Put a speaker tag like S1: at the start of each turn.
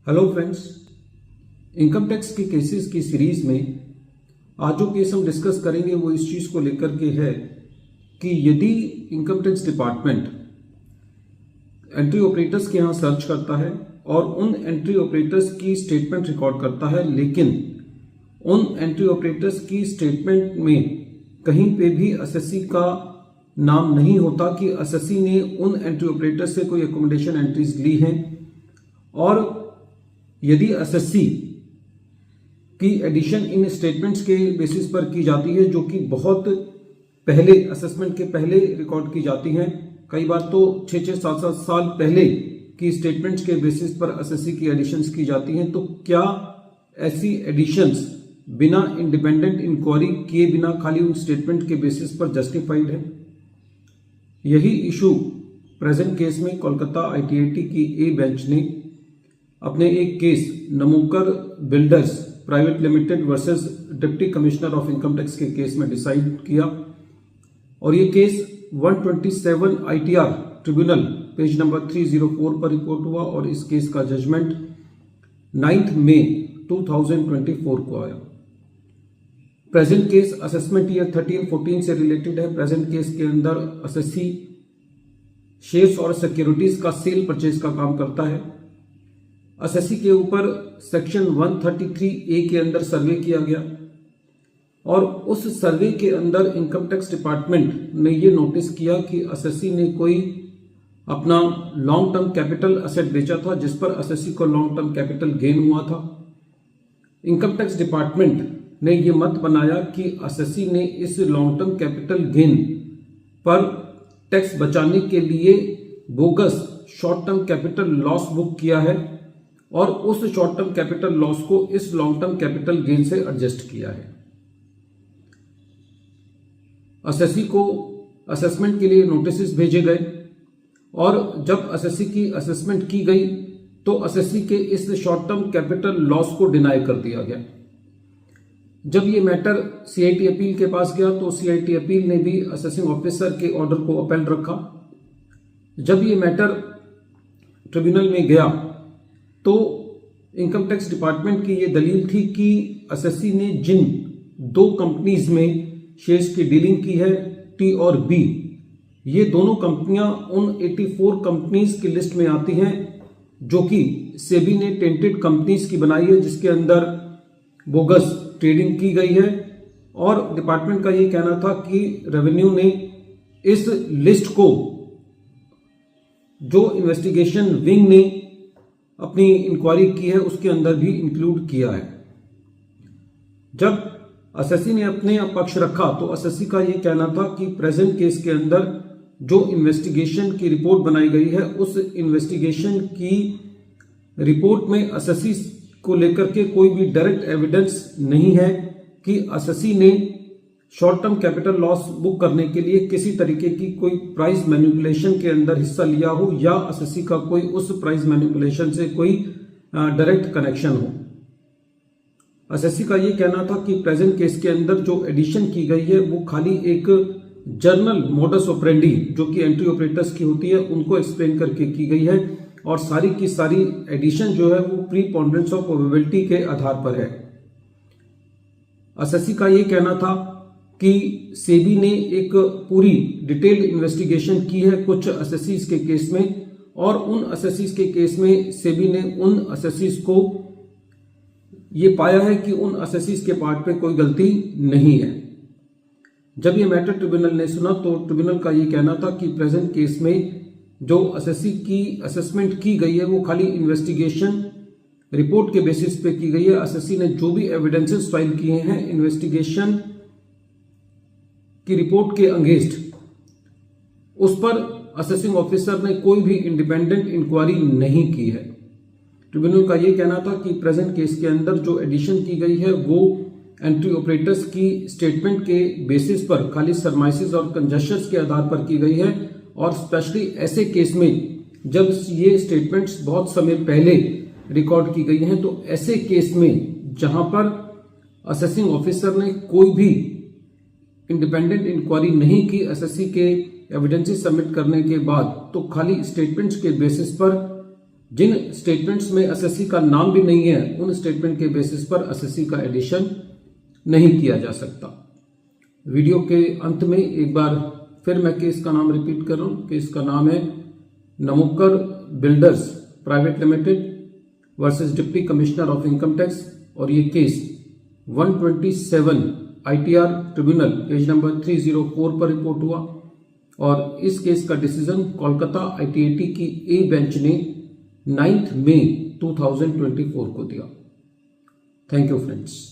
S1: Hello friends, income tax के cases की series में आज जो केस हम डिस्कस करेंगे वो इस चीज़ को लेकर के है कि यदि income tax department entry operators के यहाँ सर्च करता है और उन एंट्री ऑपरेटर्स की स्टेटमेंट रिकॉर्ड करता है, लेकिन उन एंट्री ऑपरेटर्स की स्टेटमेंट में कहीं पे भी एसएससी का नाम नहीं होता कि एसएससी ने उन एंट्री ऑपरेटर से कोई एकोमोडेशन एंट्रीज ली हैं, और यदि एसएससी की एडिशन इन स्टेटमेंट्स के बेसिस पर की जाती है जो कि बहुत पहले असेसमेंट के पहले रिकॉर्ड की जाती हैं, कई बार तो 6-7 साल पहले की स्टेटमेंट्स के बेसिस पर एसएससी की एडिशंस की जाती हैं, तो क्या ऐसी एडिशंस बिना इंडिपेंडेंट इंक्वायरी किए बिना खाली उन स्टेटमेंट के बेसिस पर जस्टिफाइड है? यही इशू प्रेजेंट केस में कोलकाता आईटीआईटी की ए बेंच ने अपने एक case Namokar builders private limited versus deputy commissioner of income tax के केस में डिसाइड किया, और ये case 127 ITR tribunal page number 304 पर रिपोर्ट हुआ और इस केस का जजमेंट 9 मई 2024 को आया। प्रेजेंट केस असेसमेंट ईयर 13-14 से रिलेटेड है। प्रेजेंट केस के अंदर एसएससी शेयर्स और सिक्योरिटीज का सेल परचेज का काम करता है। एसएससी के ऊपर सेक्शन 133A के अंदर सर्वे किया गया, और उस सर्वे के अंदर इनकम टैक्स डिपार्टमेंट ने ये नोटिस किया कि एसएससी ने कोई अपना लॉन्ग टर्म कैपिटल एसेट बेचा था जिस पर एसएससी को लॉन्ग टर्म कैपिटल गेन हुआ था। इनकम टैक्स डिपार्टमेंट ने ये मत बनाया कि एसएससी ने इस लॉन्ग टर्म कैपिटल गेन पर टैक्स बचाने के लिए bogus short term capital loss book किया है, और उस शॉर्ट टर्म कैपिटल लॉस को इस लॉन्ग टर्म कैपिटल गेन से एडजस्ट किया है। एसएससी को असेसमेंट के लिए नोटिस भेजे गए, और जब एसएससी की असेसमेंट की गई तो एसएससी के इस शॉर्ट टर्म कैपिटल लॉस को डिनाई कर दिया गया। जब ये मैटर सीआईटी अपील के पास गया तो सीआईटी अपील ने भी असेसिंग ऑफिसर के ऑर्डर को अपील रखा। जब ये मैटर ट्रिब्यूनल में गया तो इनकम टैक्स डिपार्टमेंट की ये दलील थी कि एसएससी ने जिन 2 कंपनीज में शेयर्स की डीलिंग की है, टी और बी, ये दोनों कंपनियां उन 84 कंपनीज की लिस्ट में आती हैं जो कि सेबी ने टेंटेड कंपनीज की बनाई है, जिसके अंदर बोगस ट्रेडिंग की गई है। और डिपार्टमेंट का ये कहना था कि रेवेन्यू ने इस लिस्ट को, जो इन्वेस्टिगेशन विंग ने अपनी इंक्वायरी की है, उसके अंदर भी इंक्लूड किया है। जब एसएससी ने अपने पक्ष रखा तो एसएससी का यह कहना था कि प्रेजेंट केस के अंदर जो इन्वेस्टिगेशन की रिपोर्ट बनाई गई है, उस इन्वेस्टिगेशन की रिपोर्ट में एसएससी को लेकर के कोई भी डायरेक्ट एविडेंस नहीं है कि एसएससी ने short term capital loss book करने के लिए किसी तरीके की कोई प्राइस मैनिपुलेशन के अंदर हिस्सा लिया हो, या एसएससी का कोई उस प्राइस मैनिपुलेशन से कोई डायरेक्ट कनेक्शन हो। एसएससी का यह कहना था कि प्रेजेंट केस के अंदर जो एडिशन की गई है वो खाली एक जर्नल मोडस ऑपरेंडी जो कि एंट्री ऑपरेटर्स की होती है उनको एक्सप्लेन करके की गई है, और सारी की सारी एडिशन जो है वो प्रीपोंडेरेंस ऑफ प्रोबेबिलिटी के आधार पर है। एसएससी का यह कहना था कि सेबी ने एक पूरी डिटेल्ड इन्वेस्टिगेशन की है कुछ एसएससीज के केस में, और उन एसएससीज के केस में सेबी ने उन एसएससीज को ये पाया है कि उन एसएससीज के पार्ट पे कोई गलती नहीं है। जब ये मैटर ट्रिब्यूनल ने सुना तो ट्रिब्यूनल का ये कहना था कि प्रेजेंट केस में जो एसएससी की असेसमेंट की गई है वो खाली इन्वेस्टिगेशन रिपोर्ट के बेसिस पे की गई है। एसएससी ने जो भी एविडेंसेस फाइल किए हैं इन्वेस्टिगेशन की रिपोर्ट के अगेंस्ट, उस पर असेसिंग ऑफिसर ने कोई भी इंडिपेंडेंट इंक्वायरी नहीं की है। ट्रिब्यूनल का यह कहना था कि प्रेजेंट केस के अंदर जो एडिशन की गई है वो एंट्री ऑपरेटर्स की स्टेटमेंट के बेसिस पर खाली सरमाइसिस और कंजेशंस के आधार पर की गई है, और स्पेशली ऐसे केस में जब ये स्टेटमेंट्स बहुत समय पहले रिकॉर्ड की गई हैं, तो ऐसे केस में जहां पर असेसिंग ऑफिसर ने कोई भी इंडिपेंडेंट इंक्वायरी नहीं की एसएससी के एविडेंसेस सबमिट करने के बाद, तो खाली स्टेटमेंट्स के बेसिस पर जिन स्टेटमेंट्स में एसएससी का नाम भी नहीं है उन स्टेटमेंट के बेसिस पर एसएससी का एडिशन नहीं किया जा सकता। वीडियो के अंत में एक बार फिर मैं केस का नाम रिपीट कर रहा हूं। केस का नाम है Namokar builders private limited versus deputy commissioner of income tax, और ये case 127 ITR tribunal page number 304 पर रिपोर्ट हुआ और इस केस का डिसीजन कोलकाता आईटीएटी की ए बेंच ने 9 मई 2024 को दिया। Thank you friends.